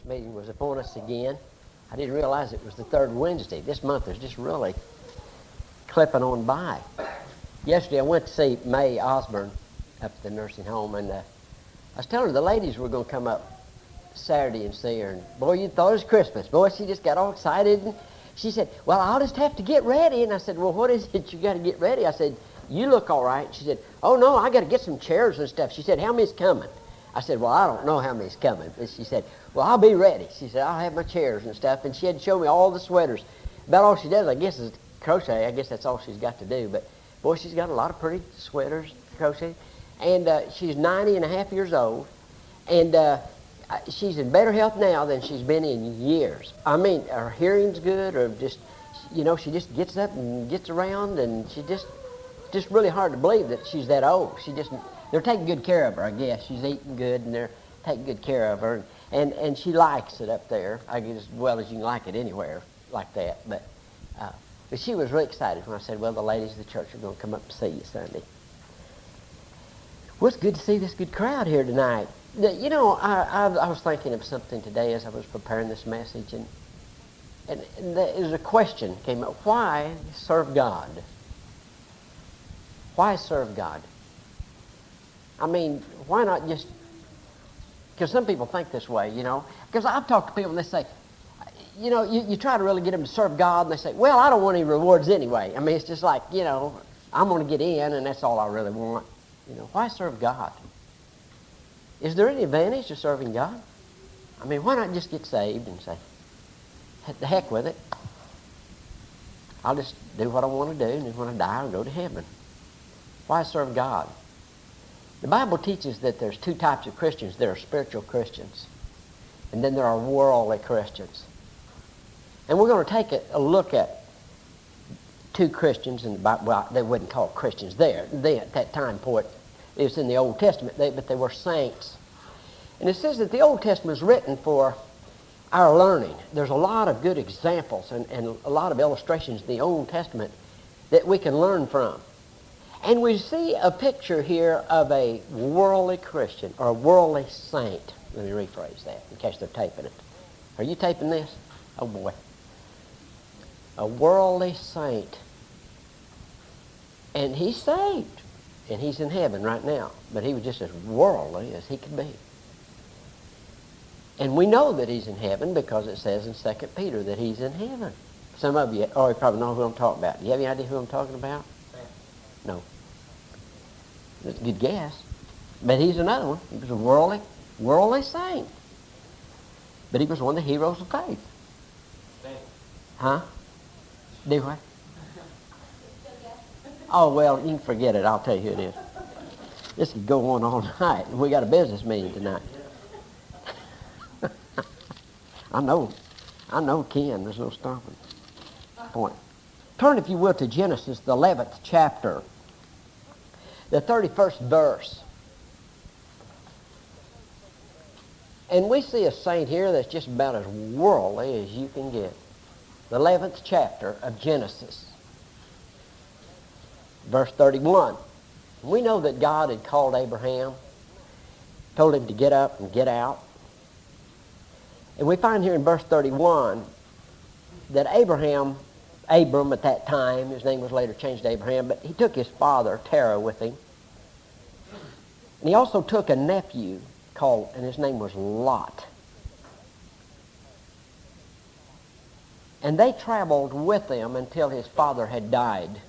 meeting was upon us again. I didn't realize it was the third Wednesday. This month is just really clipping on by. Yesterday I went to see May Osborne up at the nursing home, and I was telling her the ladies were going to come up Saturday and see her. And boy, you thought it was Christmas. Boy, she just got all excited. And she said, well, I'll just have to get ready. And I said, well, what is it you got to get ready? I said, you look all right. She said, oh, no, I got to get some chairs and stuff. She said, how many's coming? I said, well, I don't know how many's coming. But she said, well, I'll be ready. She said, I'll have my chairs and stuff. And she had to show me all the sweaters. About all she does, I guess, is crochet. I guess that's all she's got to do. But, boy, she's got a lot of pretty sweaters, crochet. And she's 90 and a half years old. And she's in better health now than she's been in years. I mean, her hearing's good, or just, you know, she just gets up and gets around, and she just really hard to believe that she's that old. They're taking good care of her, I guess. She's eating good, and they're taking good care of her. And she likes it up there, I guess, as well as you can like it anywhere like that. But she was really excited when I said, well, the ladies of the church are going to come up and see you Sunday. Well, it's good to see this good crowd here tonight. You know, I was thinking of something today as I was preparing this message, and there's a question came up. Why serve God? Why serve God? I mean, why not just... Because some people think this way, you know. Because I've talked to people and they say, you know, you try to really get them to serve God, and they say, well, I don't want any rewards anyway. I mean, it's just like, you know, I'm going to get in, and that's all I really want. You know, why serve God? Is there any advantage to serving God? I mean, why not just get saved and say, the heck with it. I'll just do what I want to do, and then when I die, I'll go to heaven. Why serve God? The Bible teaches that there's two types of Christians. There are spiritual Christians, and then there are worldly Christians. And we're going to take a look at two Christians in the Bible. Well, they wouldn't call Christians there. They, at that time point, it was in the Old Testament, but they were saints. And it says that the Old Testament is written for our learning. There's a lot of good examples and a lot of illustrations in the Old Testament that we can learn from. And we see a picture here of a worldly Christian, or a worldly saint. Let me rephrase that in case they're taping it. Are you taping this? Oh boy. A worldly saint. And he's saved. And he's in heaven right now. But he was just as worldly as he could be. And we know that he's in heaven because it says in 2 Peter that he's in heaven. Some of you probably know who I'm talking about. Do you have any idea who I'm talking about? No. That's a good guess. But he's another one. He was a worldly saint. But he was one of the heroes of faith. Huh? Do what? Oh, well, you can forget it. I'll tell you who it is. This could go on all night. We got a business meeting tonight. I know, Ken. There's no stopping point. Turn, if you will, to Genesis, the 11th chapter, the 31st verse. And we see a saint here that's just about as worldly as you can get. The 11th chapter of Genesis, verse 31. We know that God had called Abraham, told him to get up and get out. And we find here in verse 31 that Abram at that time, his name was later changed to Abraham, but he took his father, Terah, with him. And he also took a nephew and his name was Lot. And they traveled with them until his father had died.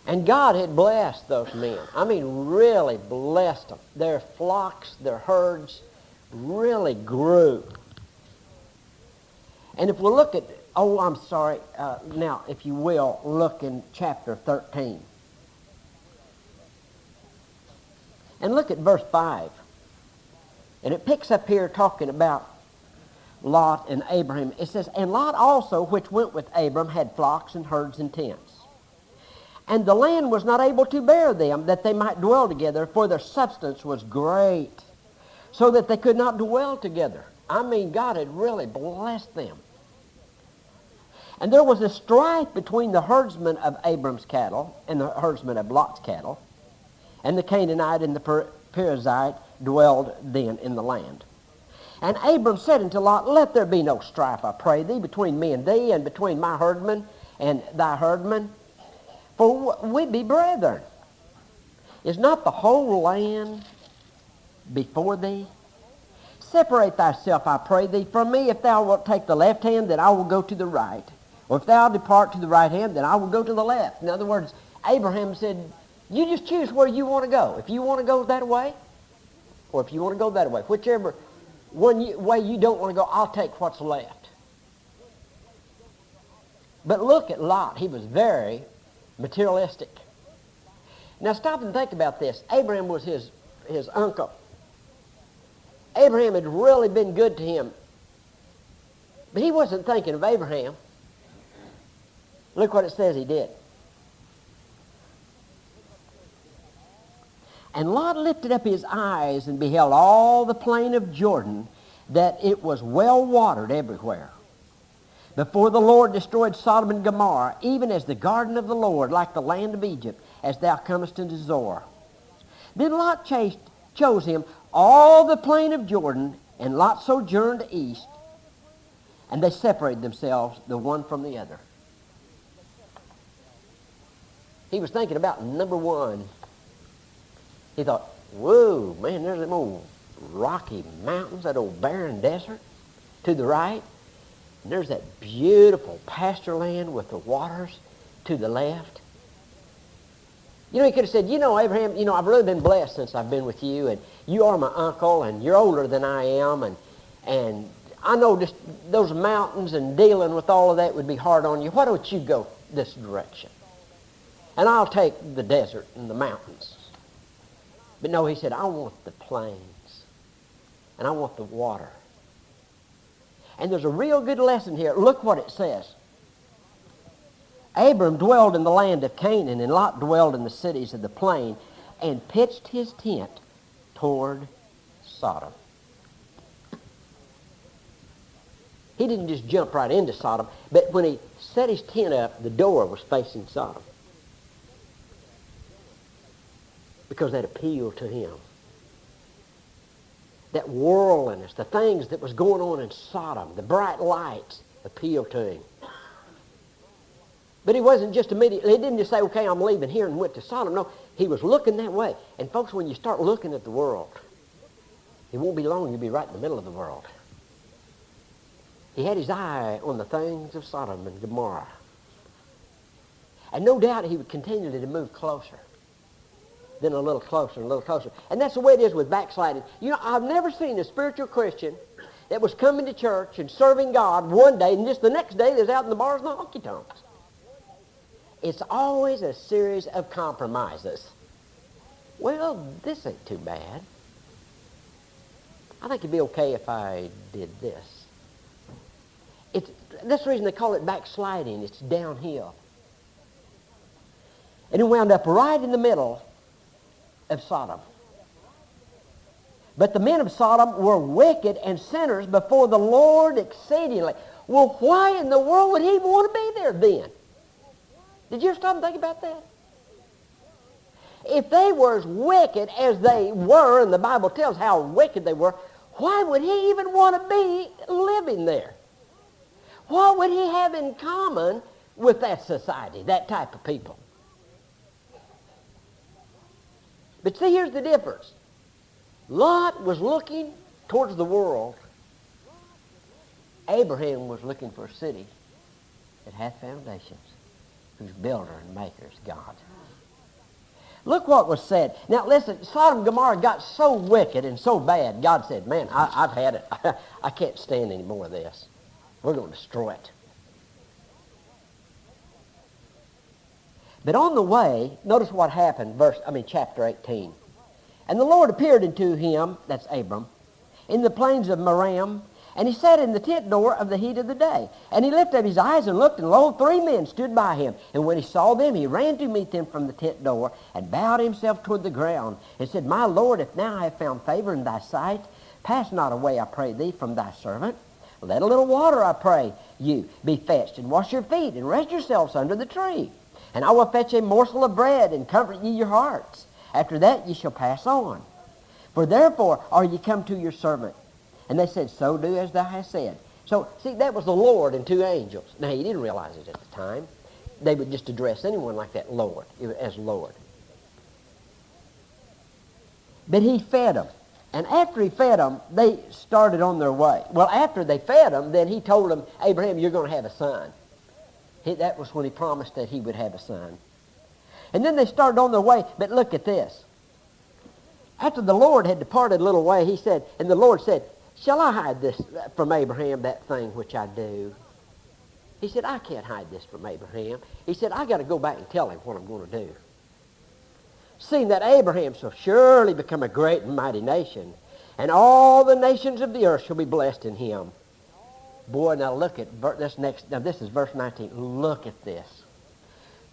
And God had blessed those men. I mean, really blessed them. Their flocks, their herds really grew. And if we look at, now, if you will, look in chapter 13. And look at verse 5. And it picks up here talking about Lot and Abraham. It says, and Lot also, which went with Abram, had flocks and herds and tents. And the land was not able to bear them, that they might dwell together, for their substance was great, so that they could not dwell together. I mean, God had really blessed them. And there was a strife between the herdsmen of Abram's cattle and the herdsmen of Lot's cattle. And the Canaanite and the Perizzite dwelled then in the land. And Abram said unto Lot, Let there be no strife, I pray thee, between me and thee, and between my herdmen and thy herdmen, for we be brethren. Is not the whole land before thee? Separate thyself, I pray thee, from me. If thou wilt take the left hand, then I will go to the right. Or if thou depart to the right hand, then I will go to the left. In other words, Abraham said, you just choose where you want to go. If you want to go that way, or if you want to go that way, whichever way you don't want to go, I'll take what's left. But look at Lot. He was very materialistic. Now stop and think about this. Abraham was his uncle. Abraham had really been good to him. But he wasn't thinking of Abraham. Look what it says he did. And Lot lifted up his eyes and beheld all the plain of Jordan, that it was well watered everywhere. Before the Lord destroyed Sodom and Gomorrah, even as the garden of the Lord, like the land of Egypt, as thou comest into Zoar. Then Lot chose him all the plain of Jordan, and Lot sojourned east, and they separated themselves the one from the other. He was thinking about number one. He thought, whoa, man, there's them old rocky mountains, that old barren desert to the right. And there's that beautiful pasture land with the waters to the left. You know, he could have said, you know, Abraham, you know, I've really been blessed since I've been with you, and you are my uncle, and you're older than I am, and I know just those mountains and dealing with all of that would be hard on you. Why don't you go this direction? And I'll take the desert and the mountains. But no, he said, I want the plains, and I want the water. And there's a real good lesson here. Look what it says. Abram dwelled in the land of Canaan, and Lot dwelled in the cities of the plain, and pitched his tent toward Sodom. He didn't just jump right into Sodom, but when he set his tent up, the door was facing Sodom, because that appealed to him. That worldliness, the things that was going on in Sodom, the bright lights, appealed to him. But he wasn't just immediately, he didn't just say, okay, I'm leaving here and went to Sodom. No, he was looking that way. And folks, when you start looking at the world, it won't be long, you'll be right in the middle of the world. He had his eye on the things of Sodom and Gomorrah. And no doubt he would continue to move closer. Then a little closer and a little closer. And that's the way it is with backsliding. You know, I've never seen a spiritual Christian that was coming to church and serving God one day, and just the next day they're out in the bars and the honky-tonks. It's always a series of compromises. Well, this ain't too bad. I think it'd be okay if I did this. That's the reason they call it backsliding. It's downhill. And it wound up right in the middle of Sodom. But the men of Sodom were wicked and sinners before the Lord exceedingly. Well, why in the world would he want to be there then? Did you ever stop and think about that? If they were as wicked as they were, and the Bible tells how wicked they were, why would he even want to be living there? What would he have in common with that society, that type of people? But see, here's the difference. Lot was looking towards the world. Abraham was looking for a city that hath foundations, whose builder and maker is God. Look what was said. Now listen, Sodom and Gomorrah got so wicked and so bad, God said, man, I've had it. I can't stand any more of this. We're going to destroy it. But on the way, notice what happened, chapter 18. And the Lord appeared unto him, that's Abram, in the plains of Maram, and he sat in the tent door of the heat of the day. And he lifted up his eyes and looked, and lo, 3 men stood by him. And when he saw them, he ran to meet them from the tent door, and bowed himself toward the ground, and said, My Lord, if now I have found favor in thy sight, pass not away, I pray thee, from thy servant. Let a little water, I pray you, be fetched, and wash your feet, and rest yourselves under the tree. And I will fetch a morsel of bread, and comfort ye your hearts. After that ye shall pass on. For therefore are ye come to your servant. And they said, so do as thou hast said. So, see, that was the Lord and two angels. Now, he didn't realize it at the time. They would just address anyone like that, Lord, as Lord. But he fed them. And after he fed them, they started on their way. Well, after they fed them, then he told them, Abraham, you're going to have a son. That was when he promised that he would have a son. And then they started on their way. But look at this. After the Lord had departed a little way, he said, and the Lord said, shall I hide this from Abraham, that thing which I do? He said, I can't hide this from Abraham. He said, I got to go back and tell him what I'm going to do. Seeing that Abraham shall surely become a great and mighty nation, and all the nations of the earth shall be blessed in him. Boy, now look at this next. Now this is verse 19. Look at this.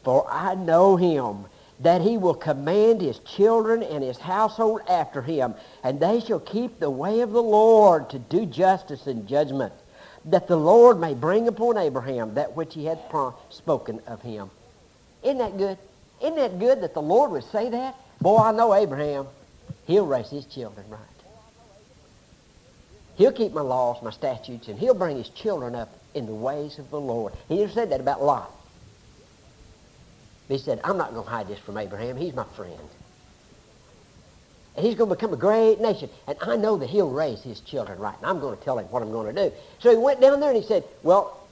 For I know him, that he will command his children and his household after him, and they shall keep the way of the Lord to do justice and judgment, that the Lord may bring upon Abraham that which he had spoken of him. Isn't that good? Isn't that good that the Lord would say that? Boy, I know Abraham. He'll raise his children right. He'll keep my laws, my statutes, and he'll bring his children up in the ways of the Lord. He never said that about Lot. He said, I'm not going to hide this from Abraham. He's my friend. And he's going to become a great nation. And I know that he'll raise his children right. And I'm going to tell him what I'm going to do. So he went down there and he said, well,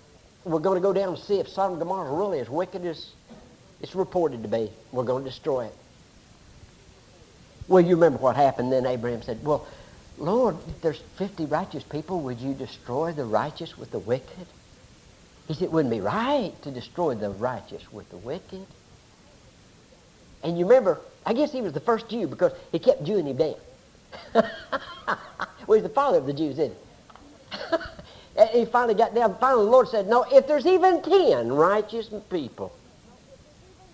we're going to go down and see if Sodom and Gomorrah is really as wicked as it's reported to be. We're going to destroy it. Well, you remember what happened then. Abraham said, well, Lord, if there's 50 righteous people, would you destroy the righteous with the wicked? He said, it wouldn't be right to destroy the righteous with the wicked. And you remember, I guess he was the first Jew because he kept Jewing him down. Well, he's the father of the Jews, isn't he? And he finally got down. Finally, the Lord said, no, if there's even 10 righteous people,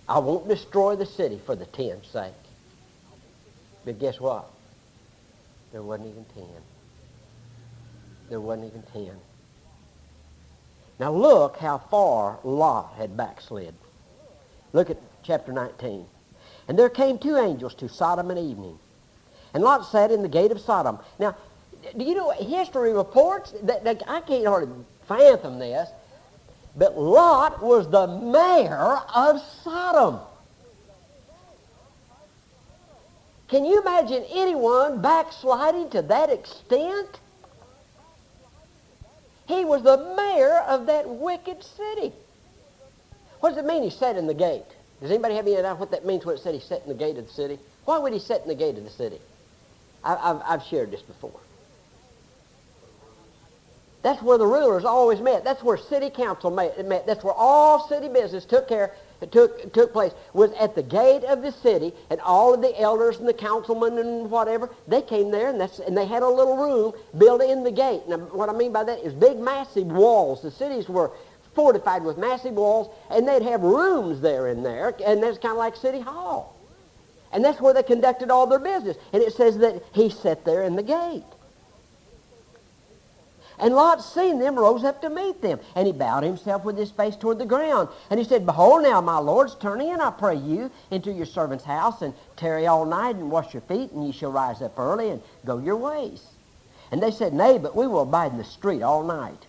I won't destroy the city for the 10's sake. But guess what? There wasn't even 10. There wasn't even 10. Now look how far Lot had backslid. Look at chapter 19. And there came 2 angels to Sodom in evening. And Lot sat in the gate of Sodom. Now, do you know what history reports? That I can't hardly fathom this. But Lot was the mayor of Sodom. Can you imagine anyone backsliding to that extent? He was the mayor of that wicked city. What does it mean he sat in the gate? Does anybody have any idea what that means when it said he sat in the gate of the city? Why would he sit in the gate of the city? I've shared this before. That's where the rulers always met. That's where city council met. That's where all city business took place, was at the gate of the city, and all of the elders and the councilmen and whatever, they came there, and they had a little room built in the gate. Now, what I mean by that is big, massive walls. The cities were fortified with massive walls, and they'd have rooms there in there, and that's kind of like City Hall. And that's where they conducted all their business. And it says that he sat there in the gate. And Lot, seeing them, rose up to meet them. And he bowed himself with his face toward the ground. And he said, behold now, my lords, turn in, I pray you, into your servant's house, and tarry all night, and wash your feet, and ye shall rise up early, and go your ways. And they said, nay, but we will abide in the street all night.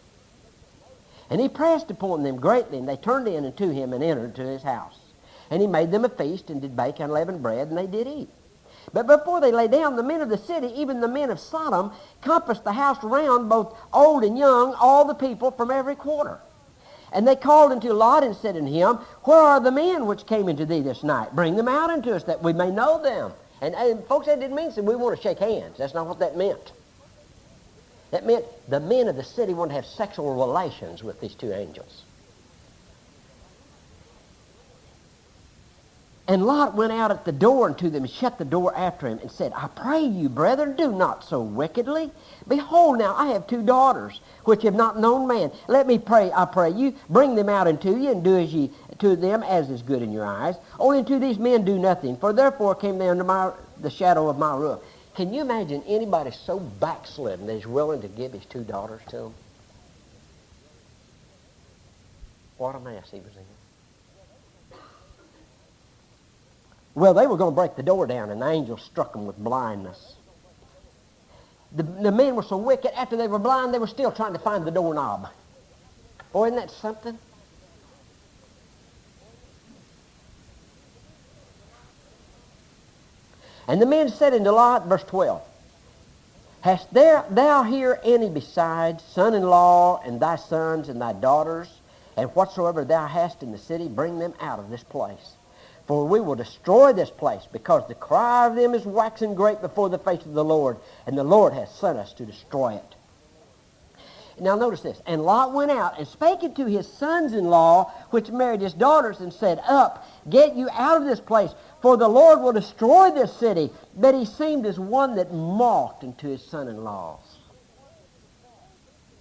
And he pressed upon them greatly, and they turned in unto him, and entered into his house. And he made them a feast, and did bake unleavened bread, and they did eat. But before they lay down, the men of the city, even the men of Sodom, compassed the house round, both old and young, all the people from every quarter. And they called unto Lot and said unto him, where are the men which came into thee this night? Bring them out unto us, that we may know them. And folks, that didn't mean that we want to shake hands. That's not what that meant. That meant the men of the city wanted to have sexual relations with these 2 angels. And Lot went out at the door unto them, and shut the door after him, and said, I pray you, brethren, do not so wickedly. Behold, now I have 2 daughters, which have not known man. Let me pray, I pray you, bring them out unto you, and do as ye to them as is good in your eyes. Only unto these men do nothing, for therefore came they under the shadow of my roof. Can you imagine anybody so backslidden that he's willing to give his 2 daughters to him? What a mess he was in. Well, they were going to break the door down, and the angel struck them with blindness. The men were so wicked, after they were blind, they were still trying to find the doorknob. Boy, isn't that something? And the men said unto Lot, verse 12, Hast thou here any besides son-in-law and thy sons and thy daughters, and whatsoever thou hast in the city, bring them out of this place. For we will destroy this place, because the cry of them is waxing great before the face of the Lord, and the Lord hath sent us to destroy it. Now notice this. And Lot went out and spake unto his sons-in-law, which married his daughters, and said, Up, get you out of this place, for the Lord will destroy this city. But he seemed as one that mocked unto his son-in-laws.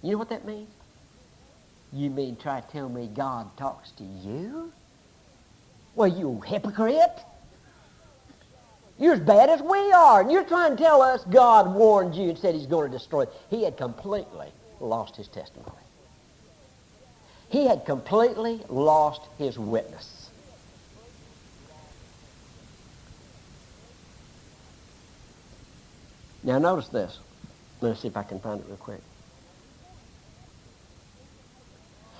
You know what that means? You mean try to tell me God talks to you? Well, you hypocrite. You're as bad as we are, and you're trying to tell us God warned you and said he's going to destroy it. He had completely lost his testimony. He had completely lost his witness. Now notice this. Let me see if I can find it real quick.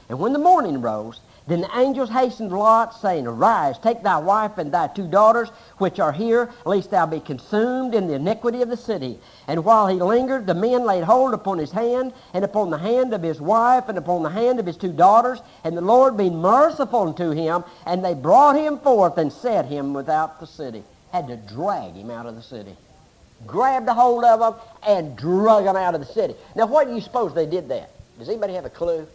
And when the morning rose, then the angels hastened Lot, saying, Arise, take thy wife and thy 2 daughters, which are here, lest thou be consumed in the iniquity of the city. And while he lingered, the men laid hold upon his hand, and upon the hand of his wife, and upon the hand of his 2 daughters, and the Lord being merciful unto him, and they brought him forth and set him without the city. Had to drag him out of the city. Grabbed a hold of him and drug him out of the city. Now, why do you suppose they did that? Does anybody have a clue?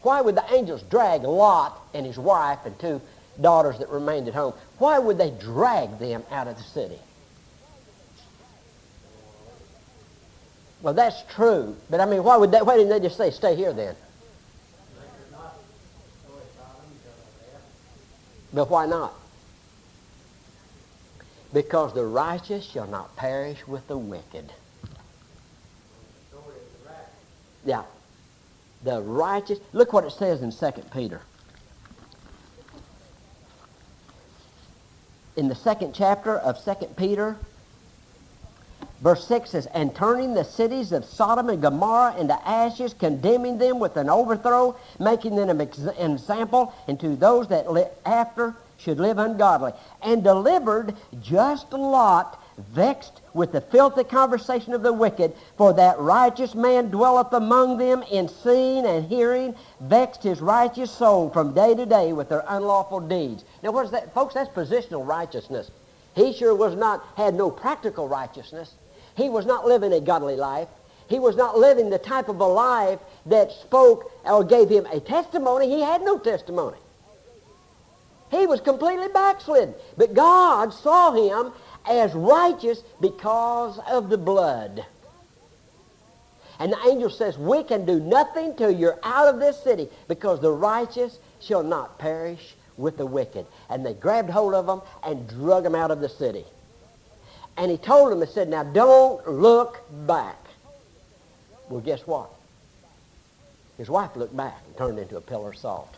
Why would the angels drag Lot and his wife and 2 daughters that remained at home? Why would they drag them out of the city? Well, that's true. But I mean, why didn't they just say, stay here then? But why not? Because the righteous shall not perish with the wicked. Yeah. The righteous. Look what it says in 2 Peter. In the 2nd chapter of 2 Peter, verse 6 says, And turning the cities of Sodom and Gomorrah into ashes, condemning them with an overthrow, making them an example unto those that after should live ungodly, and delivered just Lot, vexed with the filthy conversation of the wicked, for that righteous man dwelleth among them in seeing and hearing, vexed his righteous soul from day to day with their unlawful deeds. Now what is that? Folks, that's positional righteousness. He sure had no practical righteousness. He was not living a godly life. He was not living the type of a life that spoke or gave him a testimony. He had no testimony. He was completely backslidden. But God saw him as righteous because of the blood. And the angel says, we can do nothing till you're out of this city, because the righteous shall not perish with the wicked. And they grabbed hold of him and drug him out of the city. And he told them, he said, now don't look back. Well, guess what? His wife looked back and turned into a pillar of salt.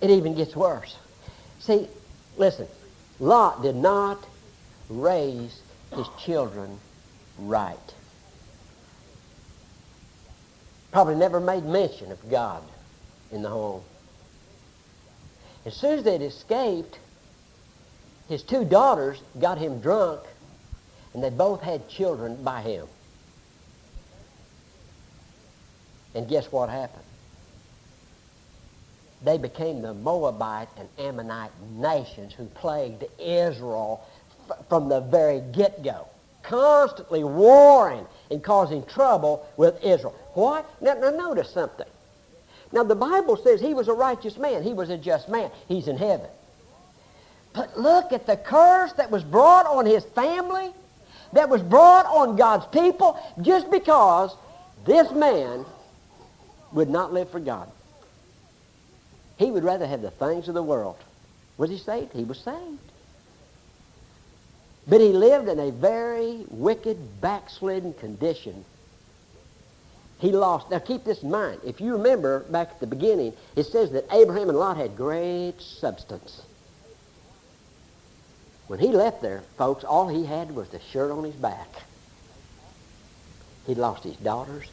It even gets worse. See, listen, Lot did not raise his children right. Probably never made mention of God in the home. As soon as they'd escaped, his 2 daughters got him drunk, and they both had children by him. And guess what happened? They became the Moabite and Ammonite nations who plagued Israel from the very get-go, constantly warring and causing trouble with Israel. What? Now notice something. Now the Bible says he was a righteous man. He was a just man. He's in heaven. But look at the curse that was brought on his family, that was brought on God's people, just because this man would not live for God. He would rather have the things of the world. Was he saved? He was saved. But he lived in a very wicked, backslidden condition. He lost. Now keep this in mind. If you remember back at the beginning, it says that Abraham and Lot had great substance. When he left there, folks, all he had was the shirt on his back. He'd lost his daughters.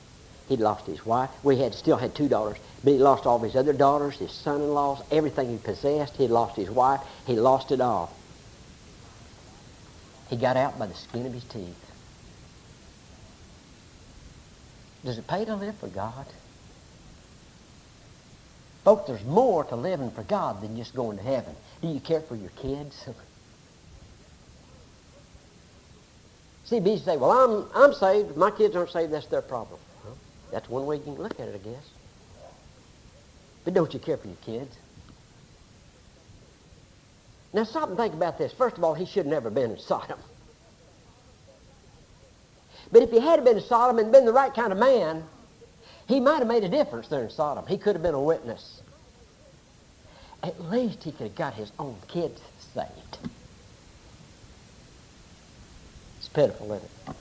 He'd lost his wife. Still had 2 daughters, but he lost all of his other daughters, his son-in-laws, everything he possessed. He'd lost his wife. He lost it all. He got out by the skin of his teeth. Does it pay to live for God? Folks, there's more to living for God than just going to heaven. Do you care for your kids? See, people say, well, I'm saved. My kids aren't saved. That's their problem. Well, that's one way you can look at it, I guess. But don't you care for your kids? Now stop and think about this. First of all, he should have never been in Sodom. But if he had been in Sodom and been the right kind of man, he might have made a difference there in Sodom. He could have been a witness. At least he could have got his own kids saved. It's pitiful, isn't it?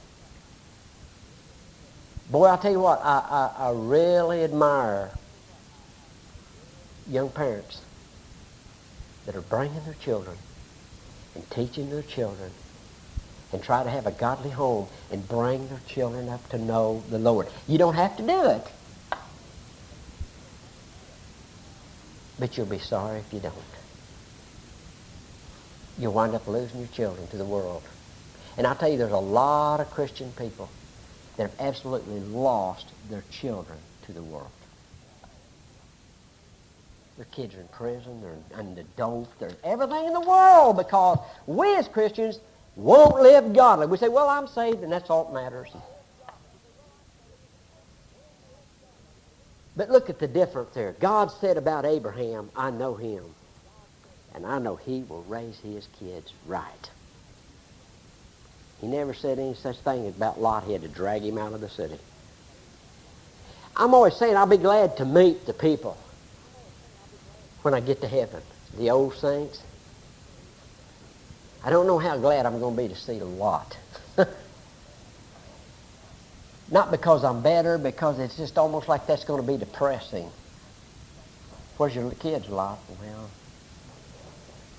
Boy, I'll tell you what, I really admire young parents that are bringing their children and teaching their children and try to have a godly home and bring their children up to know the Lord. You don't have to do it. But you'll be sorry if you don't. You'll wind up losing your children to the world. And I'll tell you, there's a lot of Christian people that have absolutely lost their children to the world. Their kids are in prison, they're in the dope, they're everything in the world because we as Christians won't live godly. We say, well, I'm saved and that's all that matters. But look at the difference there. God said about Abraham, I know him, and I know he will raise his kids right. He never said any such thing about Lot. He had to drag him out of the city. I'm always saying I'll be glad to meet the people when I get to heaven, the old saints. I don't know how glad I'm going to be to see Lot. Not because I'm better, because it's just almost like that's going to be depressing. Where's your kids, Lot? Well,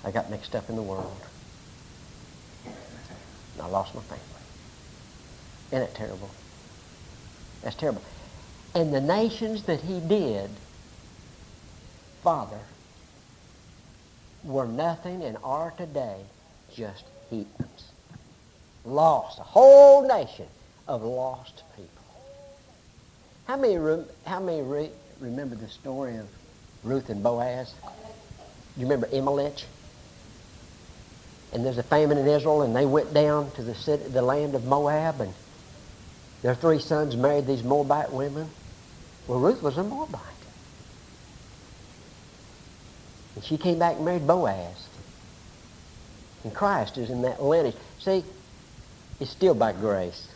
I got mixed up in the world. And I lost my family. Isn't that terrible? That's terrible. And the nations that he did, Father, were nothing and are today just heathens. Lost. A whole nation of lost people. How many remember the story of Ruth and Boaz? Do you remember Elimelech? And there's a famine in Israel, and they went down to the land of Moab, and their 3 sons married these Moabite women. Well, Ruth was a Moabite. And she came back and married Boaz. And Christ is in that lineage. See, it's still by grace.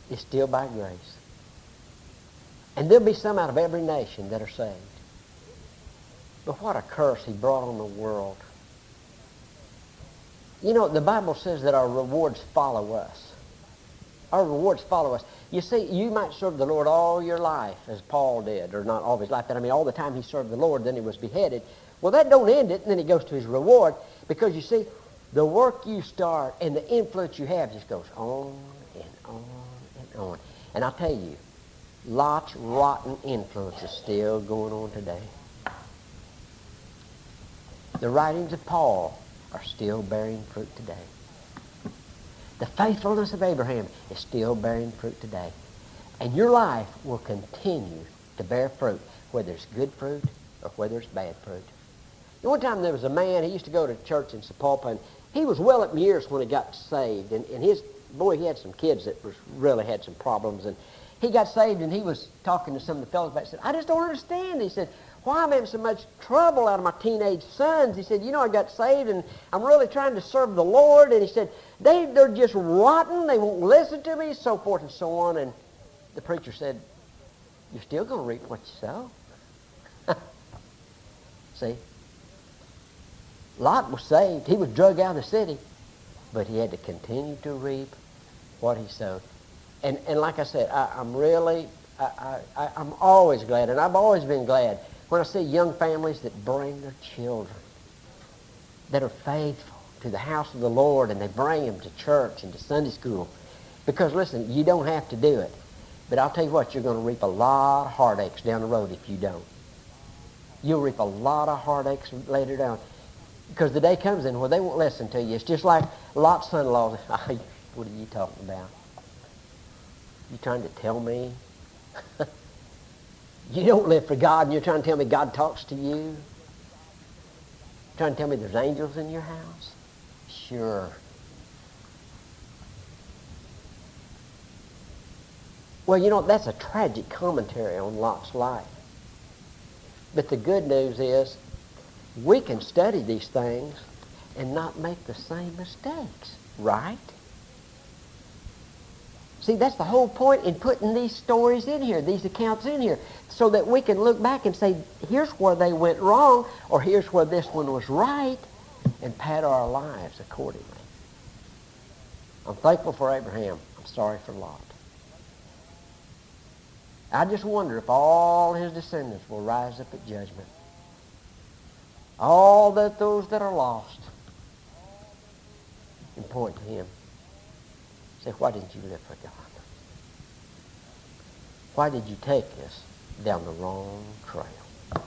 It's still by grace. And there'll be some out of every nation that are saved. But what a curse he brought on the world. You know, the Bible says that our rewards follow us. Our rewards follow us. You see, you might serve the Lord all your life, as Paul did, or not all of his life, but I mean all the time he served the Lord, then he was beheaded. Well, that don't end it, and then he goes to his reward, because you see, the work you start and the influence you have just goes on and on and on. And I'll tell you, Lot's rotten influence is still going on today. The writings of Paul are still bearing fruit today. The faithfulness of Abraham is still bearing fruit today. And your life will continue to bear fruit, whether it's good fruit or whether it's bad fruit. One time there was a man, he used to go to church in Sapulpa, and he was well up in years when he got saved. And he had some kids that really had some problems. And he got saved, and he was talking to some of the fellows about it. He said, I just don't understand. He said, why am I having so much trouble out of my teenage sons? He said, you know, I got saved, and I'm really trying to serve the Lord. And he said, they're just rotten. They won't listen to me, so forth and so on. And the preacher said, you're still going to reap what you sow. See? Lot was saved. He was drug out of the city, but he had to continue to reap what he sowed. And like I said, I'm always glad, and I've always been glad when I see young families that bring their children that are faithful to the house of the Lord, and they bring them to church and to Sunday school. Because listen, you don't have to do it. But I'll tell you what, you're going to reap a lot of heartaches down the road if you don't. You'll reap a lot of heartaches later down. Because the day comes in where they won't listen to you. It's just like Lot's son-in-law. What are you talking about? You trying to tell me? You don't live for God and you're trying to tell me God talks to you? You're trying to tell me there's angels in your house? Sure. Well, you know, that's a tragic commentary on Lot's life. But the good news is we can study these things and not make the same mistakes, right? See, that's the whole point in putting these stories in here, these accounts in here, so that we can look back and say, here's where they went wrong, or here's where this one was right, and pattern our lives accordingly. I'm thankful for Abraham. I'm sorry for Lot. I just wonder if all his descendants will rise up at judgment. All those that are lost, and point to him. Say, why didn't you live for God? Why did you take us down the wrong trail?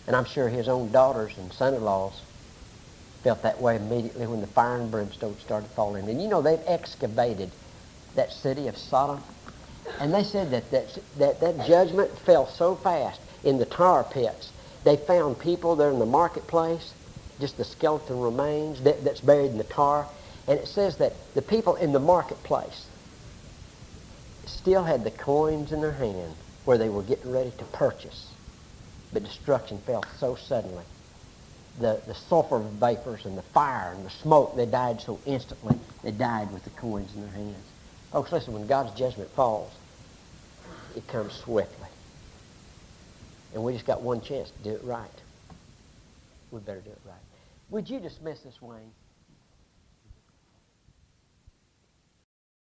And I'm sure his own daughters and son-in-laws felt that way immediately when the fire and brimstone started falling. And you know, they've excavated that city of Sodom. And they said that judgment fell so fast in the tar pits. They found people there in the marketplace, just the skeleton remains that's buried in the tar. And it says that the people in the marketplace still had the coins in their hand where they were getting ready to purchase. But destruction fell so suddenly. The sulfur vapors and the fire and the smoke, they died so instantly. They died with the coins in their hands. Folks, listen, when God's judgment falls, it comes swiftly. And we just got one chance to do it right. We better do it right. Would you dismiss us, Wayne?